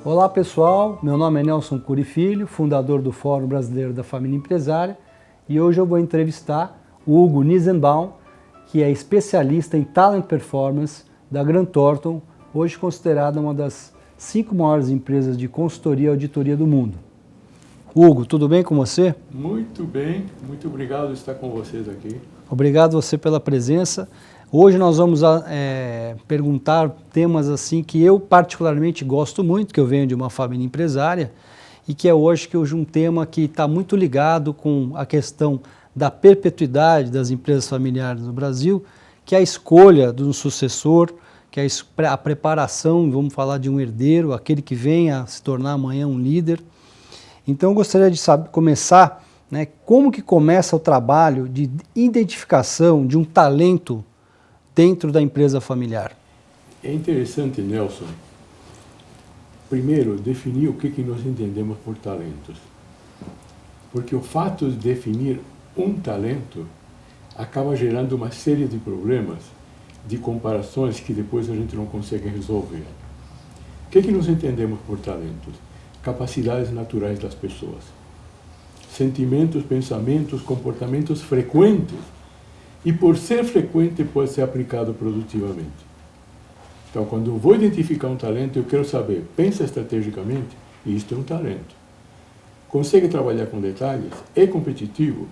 Olá pessoal, meu nome é Nelson Curi Filho, fundador do Fórum Brasileiro da Família Empresária, e hoje eu vou entrevistar o Hugo Nissenbaum, que é especialista em Talent Performance da Grant Thornton, hoje considerada uma das 5 maiores empresas de consultoria e auditoria do mundo. Hugo, tudo bem com você? Muito bem, muito obrigado por estar com vocês aqui. Obrigado você pela presença. Hoje nós vamos perguntar temas assim que eu particularmente gosto muito, que eu venho de uma família empresária, e que é hoje um tema que está muito ligado com a questão da perpetuidade das empresas familiares no Brasil, que é a escolha de um sucessor, que é a preparação, vamos falar de um herdeiro, aquele que venha a se tornar amanhã um líder. Então eu gostaria de começar, como que começa o trabalho de identificação de um talento dentro da empresa familiar? É interessante, Nelson, primeiro definir o que nós entendemos por talentos. Porque o fato de definir um talento acaba gerando uma série de problemas, de comparações que depois a gente não consegue resolver. O que nós entendemos por talentos? Capacidades naturais das pessoas. Sentimentos, pensamentos, comportamentos frequentes. E por ser frequente pode ser aplicado produtivamente. Então, quando eu vou identificar um talento, eu quero saber, pensa estrategicamente, e isto é um talento. Consegue trabalhar com detalhes, é competitivo.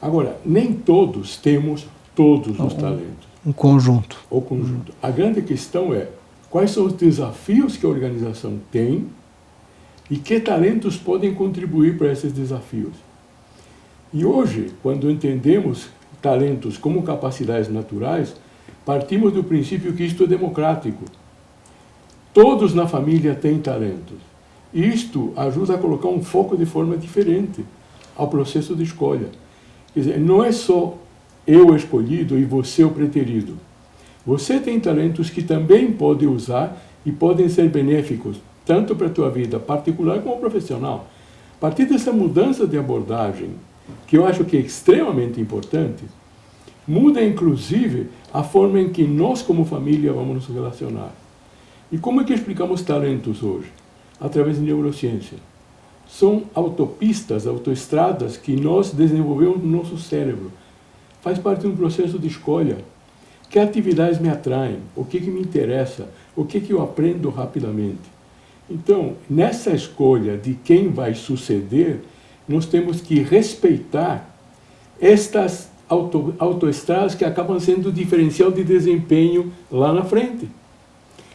Agora, nem todos temos todos os talentos. Um conjunto. O conjunto. A grande questão é, quais são os desafios que a organização tem e que talentos podem contribuir para esses desafios. E hoje, quando entendemos talentos como capacidades naturais, partimos do princípio que isto é democrático. Todos na família têm talentos. E isto ajuda a colocar um foco de forma diferente ao processo de escolha. Quer dizer, não é só eu escolhido e você o preterido. Você tem talentos que também pode usar e podem ser benéficos, tanto para a tua vida particular como profissional. A partir dessa mudança de abordagem, que eu acho que é extremamente importante, muda inclusive a forma em que nós como família vamos nos relacionar. E como é que explicamos talentos hoje? Através de neurociência. São autopistas, autoestradas que nós desenvolvemos no nosso cérebro. Faz parte de um processo de escolha. Que atividades me atraem? O que me interessa? O que eu aprendo rapidamente? Então, nessa escolha de quem vai suceder, nós temos que respeitar estas autoestradas que acabam sendo o diferencial de desempenho lá na frente.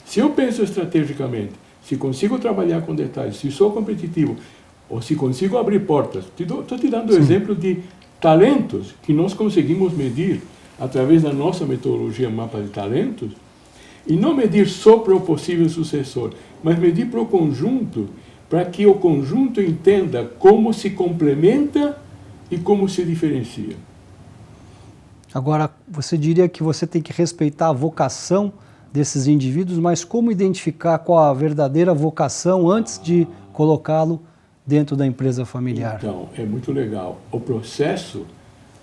Se eu penso estrategicamente, se consigo trabalhar com detalhes, se sou competitivo, ou se consigo abrir portas, estou te dando exemplo de talentos que nós conseguimos medir através da nossa metodologia Mapa de Talentos, e não medir só para o possível sucessor, mas medir para o conjunto, para que o conjunto entenda como se complementa e como se diferencia. Agora, você diria que você tem que respeitar a vocação desses indivíduos, mas como identificar qual a verdadeira vocação antes de colocá-lo dentro da empresa familiar? Então, é muito legal. O processo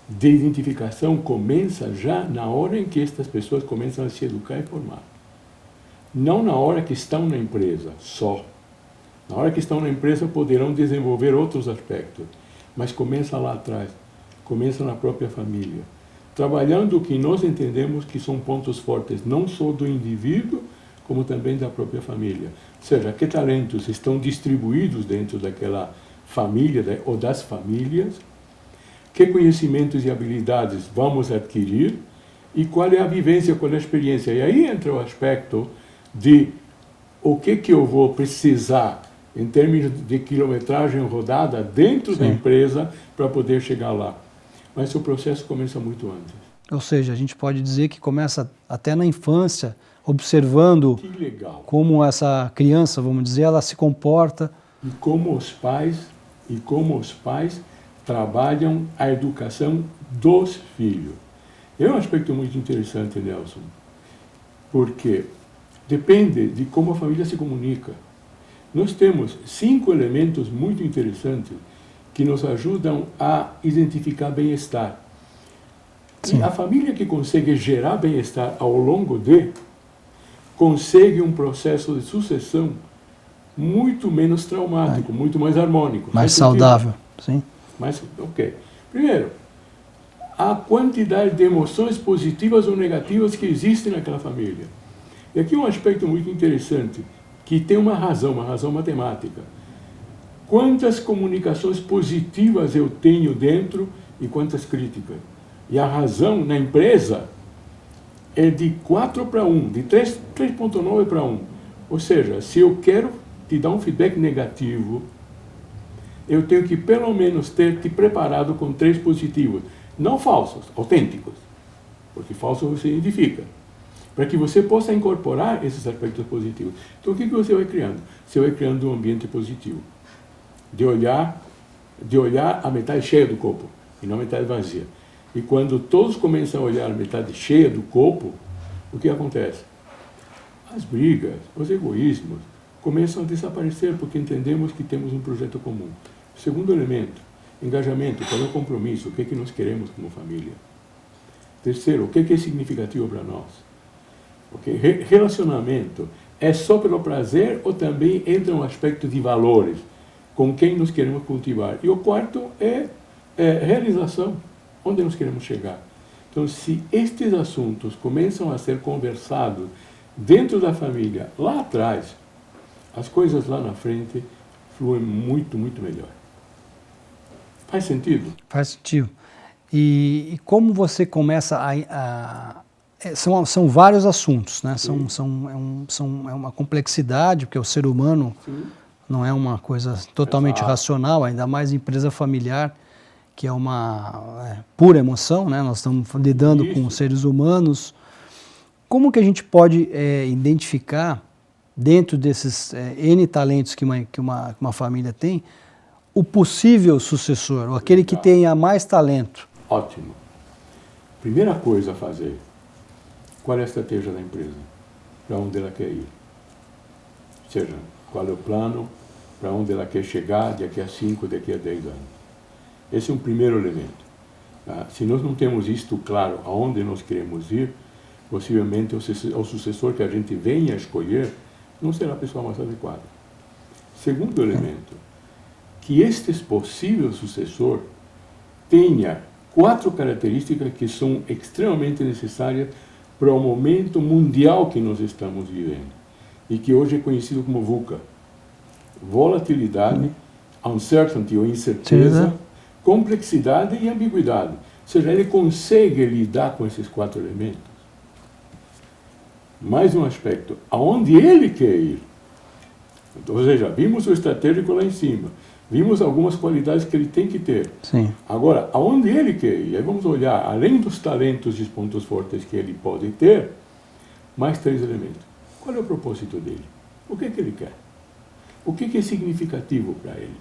de identificação começa já na hora em que estas pessoas começam a se educar e formar. Não na hora que estão na empresa, só. Na hora que estão na empresa poderão desenvolver outros aspectos, mas começa lá atrás, começa na própria família. Trabalhando o que nós entendemos que são pontos fortes, não só do indivíduo, como também da própria família. Ou seja, que talentos estão distribuídos dentro daquela família ou das famílias, que conhecimentos e habilidades vamos adquirir e qual é a vivência, qual é a experiência. E aí entra o aspecto de o que eu vou precisar em termos de quilometragem rodada dentro da empresa para poder chegar lá. Mas o processo começa muito antes. Ou seja, a gente pode dizer que começa até na infância, observando como essa criança, vamos dizer, ela se comporta. E como os pais trabalham a educação dos filhos. É um aspecto muito interessante, Nelson, porque depende de como a família se comunica. Nós temos 5 elementos muito interessantes que nos ajudam a identificar bem-estar. E a família que consegue gerar bem-estar ao longo consegue um processo de sucessão muito menos traumático, muito mais harmônico. Mais saudável, sim. Mas, ok. Primeiro, a quantidade de emoções positivas ou negativas que existem naquela família. E aqui um aspecto muito interessante, que tem uma razão matemática. Quantas comunicações positivas eu tenho dentro e quantas críticas? E a razão na empresa é de 4 para 1, de 3,9 para 1. Ou seja, se eu quero te dar um feedback negativo, eu tenho que pelo menos ter te preparado com 3 positivos. Não falsos, autênticos. Porque falso você identifica. Para que você possa incorporar esses aspectos positivos. Então o que você vai criando? Você vai criando um ambiente positivo. De olhar a metade cheia do copo, e não a metade vazia. E quando todos começam a olhar a metade cheia do copo, o que acontece? As brigas, os egoísmos, começam a desaparecer porque entendemos que temos um projeto comum. Segundo elemento, engajamento, qual é o compromisso, o que é que nós queremos como família. Terceiro, o que é significativo para nós. Okay? Relacionamento é só pelo prazer ou também entra um aspecto de valores, com quem nós queremos cultivar. E o quarto é realização, onde nós queremos chegar. Então, se estes assuntos começam a ser conversados dentro da família, lá atrás, as coisas lá na frente fluem muito, muito melhor. Faz sentido? Faz sentido. E como você começa são vários assuntos, né? É uma complexidade, porque o ser humano não é uma coisa totalmente racional, ainda mais empresa familiar, que é uma pura emoção, né? Nós estamos lidando com seres humanos. Como que a gente pode identificar, dentro desses N talentos que uma família tem, o possível sucessor, ou aquele que tenha mais talento? Ótimo. Primeira coisa a fazer, qual é a estratégia da empresa? Para onde ela quer ir? Ou seja, qual é o plano, para onde ela quer chegar daqui a 5, daqui a 10 anos. Esse é um primeiro elemento. Tá? Se nós não temos isto claro, aonde nós queremos ir, possivelmente o sucessor que a gente venha a escolher não será a pessoa mais adequada. Segundo elemento, que este possível sucessor tenha 4 características que são extremamente necessárias para o momento mundial que nós estamos vivendo e que hoje é conhecido como VUCA. Volatilidade, uncertainty ou incerteza, complexidade e ambiguidade. Ou seja, ele consegue lidar com esses 4 elementos. Mais um aspecto, aonde ele quer ir. Então, ou seja, vimos o estratégico lá em cima, vimos algumas qualidades que ele tem que ter. Sim. Agora, aonde ele quer ir? Aí vamos olhar, além dos talentos e os pontos fortes que ele pode ter, mais 3 elementos. Qual é o propósito dele? O que é que ele quer? O que é significativo para ele?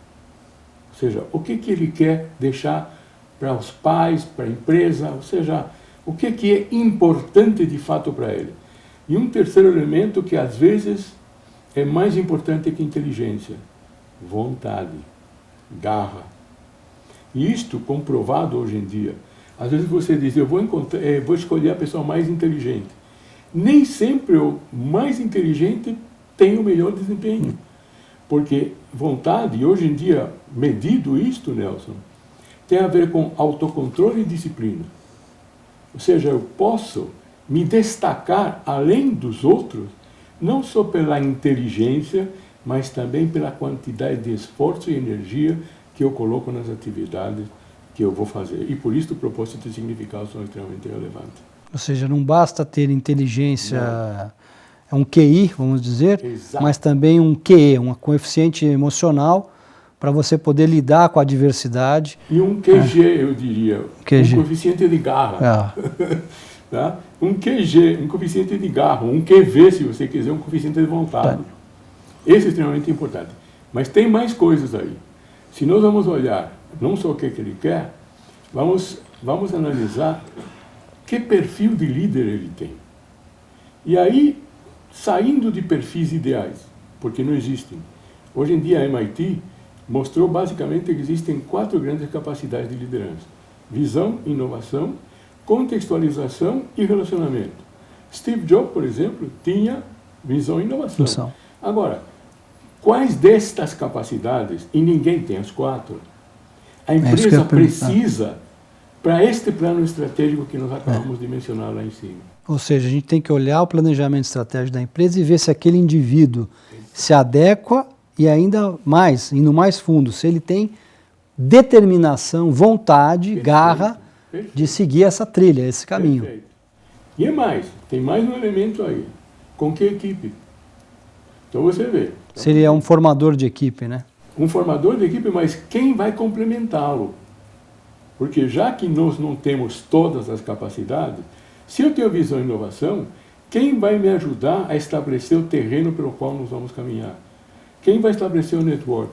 Ou seja, o que ele quer deixar para os pais, para a empresa, ou seja, o que é importante de fato para ele. E um terceiro elemento que às vezes é mais importante que inteligência, vontade, garra. E isto comprovado hoje em dia. Às vezes você diz, eu vou escolher a pessoa mais inteligente. Nem sempre o mais inteligente tem o melhor desempenho. Porque vontade, e hoje em dia, medido isto, Nelson, tem a ver com autocontrole e disciplina. Ou seja, eu posso me destacar além dos outros, não só pela inteligência, mas também pela quantidade de esforço e energia que eu coloco nas atividades que eu vou fazer. E por isso o propósito e o significado são extremamente relevantes. Ou seja, não basta ter inteligência, um QI, vamos dizer, mas também um QE, um coeficiente emocional, para você poder lidar com a adversidade. E um QG, eu diria, um coeficiente de garra. Tá? Um QG, um coeficiente de garra, um QV, se você quiser, um coeficiente de vontade. Esse é extremamente importante. Mas tem mais coisas aí. Se nós vamos olhar não só o que ele quer, vamos analisar que perfil de líder ele tem. E aí, saindo de perfis ideais, porque não existem. Hoje em dia a MIT mostrou basicamente que existem 4 grandes capacidades de liderança: visão, inovação, contextualização e relacionamento. Steve Jobs, por exemplo, tinha visão e inovação. Agora, quais destas capacidades, e ninguém tem as 4, a isso que eu empresa ia perguntar. precisa para este plano estratégico que nós acabamos de mencionar lá em cima. Ou seja, a gente tem que olhar o planejamento estratégico da empresa e ver se aquele indivíduo se adequa e ainda mais, indo mais fundo, se ele tem determinação, vontade, Perfeito, garra perfeito. de seguir essa trilha, esse caminho. Perfeito. E é mais, tem mais um elemento aí. Com que equipe? Então você vê. Se ele é um formador de equipe, né? Um formador de equipe, mas quem vai complementá-lo? Porque já que nós não temos todas as capacidades, se eu tenho visão e inovação, quem vai me ajudar a estabelecer o terreno pelo qual nós vamos caminhar? Quem vai estabelecer o network?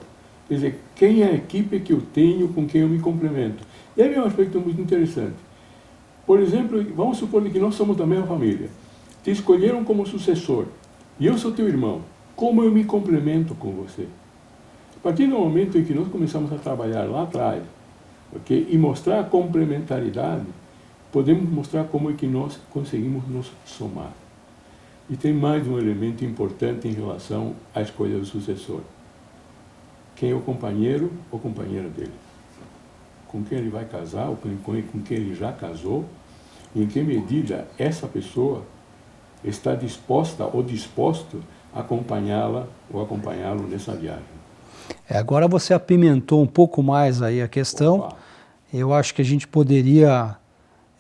Quer dizer, quem é a equipe que eu tenho, com quem eu me complemento? E aí é um aspecto muito interessante. Por exemplo, vamos supor que nós somos da mesma família. Te escolheram como sucessor, e eu sou teu irmão. Como eu me complemento com você? A partir do momento em que nós começamos a trabalhar lá atrás, okay, e mostrar a complementaridade, podemos mostrar como é que nós conseguimos nos somar. E tem mais um elemento importante em relação à escolha do sucessor. Quem é o companheiro ou companheira dele? Com quem ele vai casar, ou com quem ele já casou, e em que medida essa pessoa está disposta ou disposto a acompanhá-la ou acompanhá-lo nessa viagem. Agora você apimentou um pouco mais aí a questão. Opa. Eu acho que a gente poderia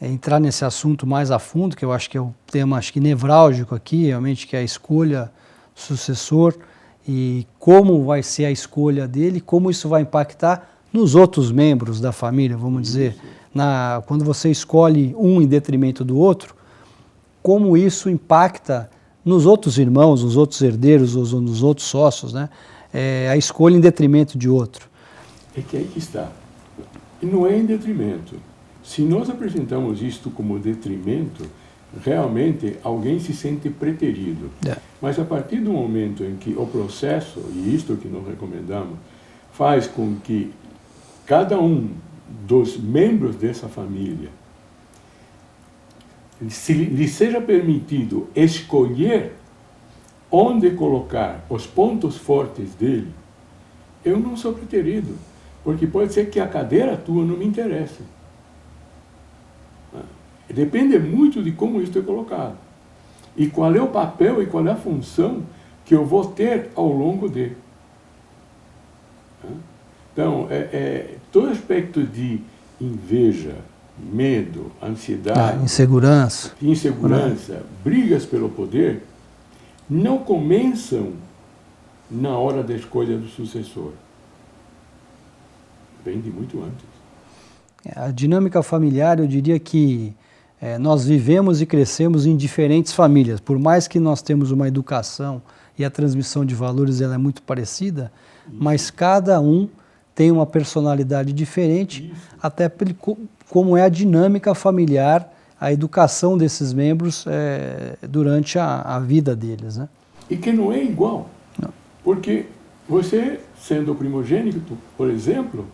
entrar nesse assunto mais a fundo, que eu acho que é o tema nevrálgico aqui, realmente, que é a escolha do sucessor e como vai ser a escolha dele, como isso vai impactar nos outros membros da família, vamos dizer. Quando você escolhe um em detrimento do outro, como isso impacta nos outros irmãos, nos outros herdeiros, ou nos outros sócios, né? A escolha em detrimento de outro. É que aí que está. E não é em detrimento. Se nós apresentamos isto como detrimento, realmente alguém se sente preterido. Mas a partir do momento em que o processo, e isto que nós recomendamos, faz com que cada um dos membros dessa família lhe seja permitido escolher onde colocar os pontos fortes dele, eu não sou preterido, porque pode ser que a cadeira tua não me interesse. Depende muito de como isso é colocado. E qual é o papel e qual é a função que eu vou ter ao longo dele. Então, todo aspecto de inveja, medo, ansiedade, insegurança, brigas pelo poder, não começam na hora da escolha do sucessor. Vem de muito antes. A dinâmica familiar, eu diria que nós vivemos e crescemos em diferentes famílias. Por mais que nós temos uma educação e a transmissão de valores ela é muito parecida, mas cada um tem uma personalidade diferente, até como é a dinâmica familiar, a educação desses membros durante a vida deles, né? E que não é igual. Não. Porque você, sendo o primogênito, por exemplo,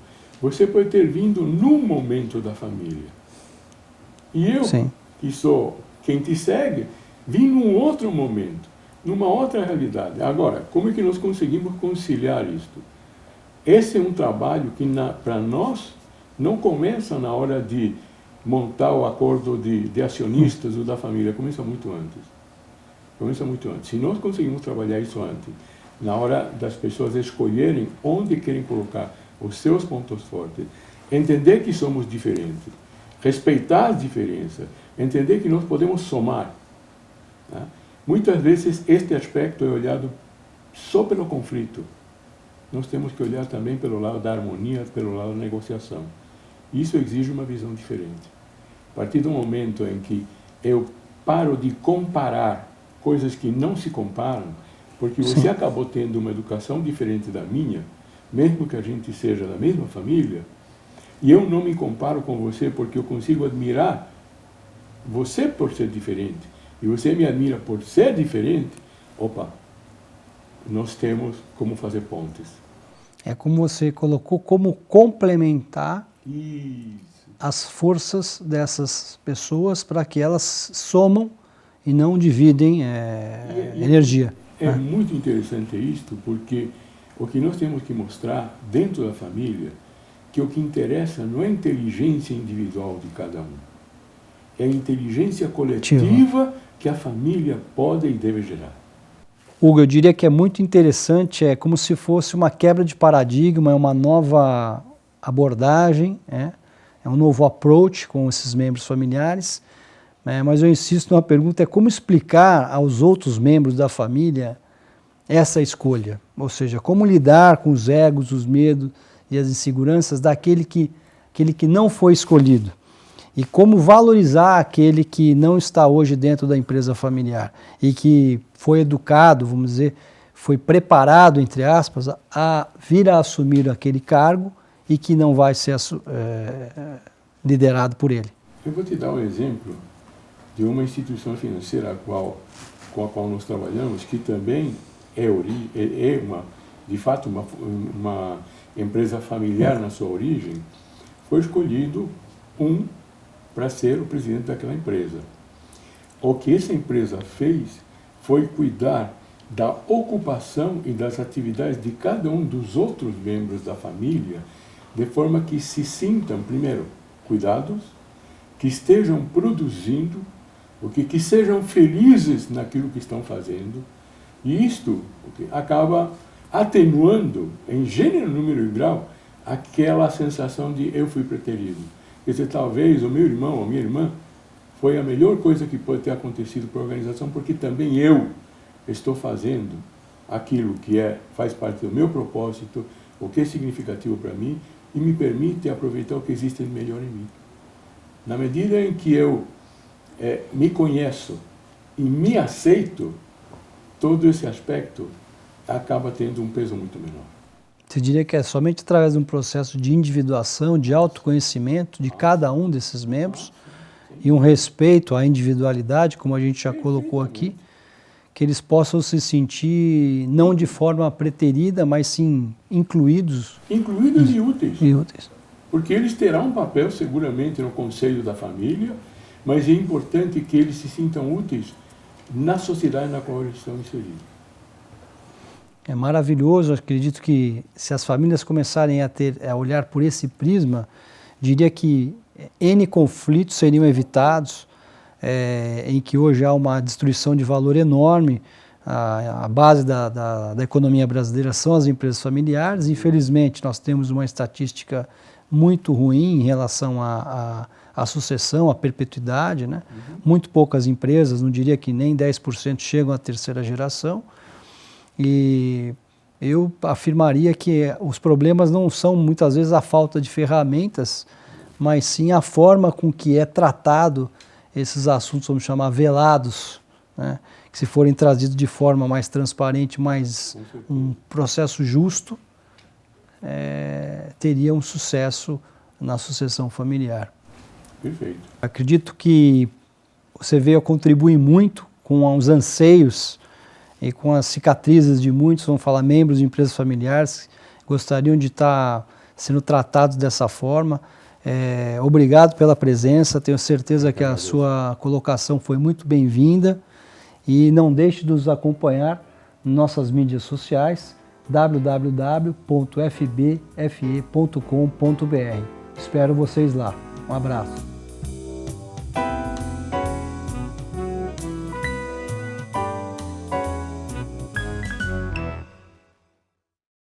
você pode ter vindo num momento da família. E eu, Sim. que sou quem te segue, vim num outro momento, numa outra realidade. Agora, como é que nós conseguimos conciliar isto? Esse é um trabalho que, para nós, não começa na hora de montar o acordo de acionistas ou da família, começa muito antes. Começa muito antes. Se nós conseguimos trabalhar isso antes, na hora das pessoas escolherem onde querem colocar os seus pontos fortes, entender que somos diferentes, respeitar as diferenças, entender que nós podemos somar. Né? Muitas vezes este aspecto é olhado só pelo conflito. Nós temos que olhar também pelo lado da harmonia, pelo lado da negociação. Isso exige uma visão diferente. A partir do momento em que eu paro de comparar coisas que não se comparam, porque você acabou tendo uma educação diferente da minha, mesmo que a gente seja da mesma família, e eu não me comparo com você porque eu consigo admirar você por ser diferente, e você me admira por ser diferente, opa, nós temos como fazer pontes. É como você colocou, como complementar Isso. as forças dessas pessoas para que elas somam e não dividem energia. É muito interessante isto, porque o que nós temos que mostrar dentro da família que o que interessa não é a inteligência individual de cada um, é a inteligência coletiva que a família pode e deve gerar. Hugo, eu diria que é muito interessante, é como se fosse uma quebra de paradigma, é uma nova abordagem, é um novo approach com esses membros familiares, mas eu insisto numa pergunta, é como explicar aos outros membros da família essa escolha, ou seja, como lidar com os egos, os medos e as inseguranças daquele que não foi escolhido. E como valorizar aquele que não está hoje dentro da empresa familiar e que foi educado, vamos dizer, foi preparado, entre aspas, a vir a assumir aquele cargo e que não vai ser liderado por ele. Eu vou te dar um exemplo de uma instituição financeira com a qual nós trabalhamos, que também de fato uma empresa familiar na sua origem. Foi escolhido para ser o presidente daquela empresa. O que essa empresa fez foi cuidar da ocupação e das atividades de cada um dos outros membros da família, de forma que se sintam, primeiro, cuidados, que estejam produzindo, que sejam felizes naquilo que estão fazendo, e isto acaba atenuando, em gênero, número e grau, aquela sensação de eu fui preterido. Quer dizer, talvez o meu irmão ou a minha irmã foi a melhor coisa que pode ter acontecido para a organização, porque também eu estou fazendo aquilo que faz parte do meu propósito, o que é significativo para mim, e me permite aproveitar o que existe de melhor em mim. Na medida em que eu me conheço e me aceito, todo esse aspecto acaba tendo um peso muito menor. Você diria que é somente através de um processo de individuação, de autoconhecimento de cada um desses membros e um respeito à individualidade, como a gente já colocou aqui, que eles possam se sentir não de forma preterida, mas sim incluídos. Incluídos e úteis. E úteis. Porque eles terão um papel seguramente no conselho da família, mas é importante que eles se sintam úteis na sociedade na qual eles estão inseridos. É maravilhoso, acredito que se as famílias começarem a olhar por esse prisma, diria que N conflitos seriam evitados, em que hoje há uma destruição de valor enorme. A base da economia brasileira são as empresas familiares. Infelizmente, nós temos uma estatística muito ruim em relação à sucessão, à perpetuidade, né? Muito poucas empresas, não diria que nem 10% chegam à terceira geração. E eu afirmaria que os problemas não são muitas vezes a falta de ferramentas, mas sim a forma com que é tratado esses assuntos, vamos chamar, velados, né? Que se forem trazidos de forma mais transparente, mais um processo justo, teria um sucesso na sucessão familiar. Perfeito. Acredito que você veio a contribuir muito com os anseios e com as cicatrizes de muitos, vamos falar, membros de empresas familiares, gostariam de estar sendo tratados dessa forma. Obrigado pela presença, tenho certeza que a sua colocação foi muito bem-vinda e não deixe de nos acompanhar em nossas mídias sociais, www.fbfe.com.br. Espero vocês lá. Um abraço.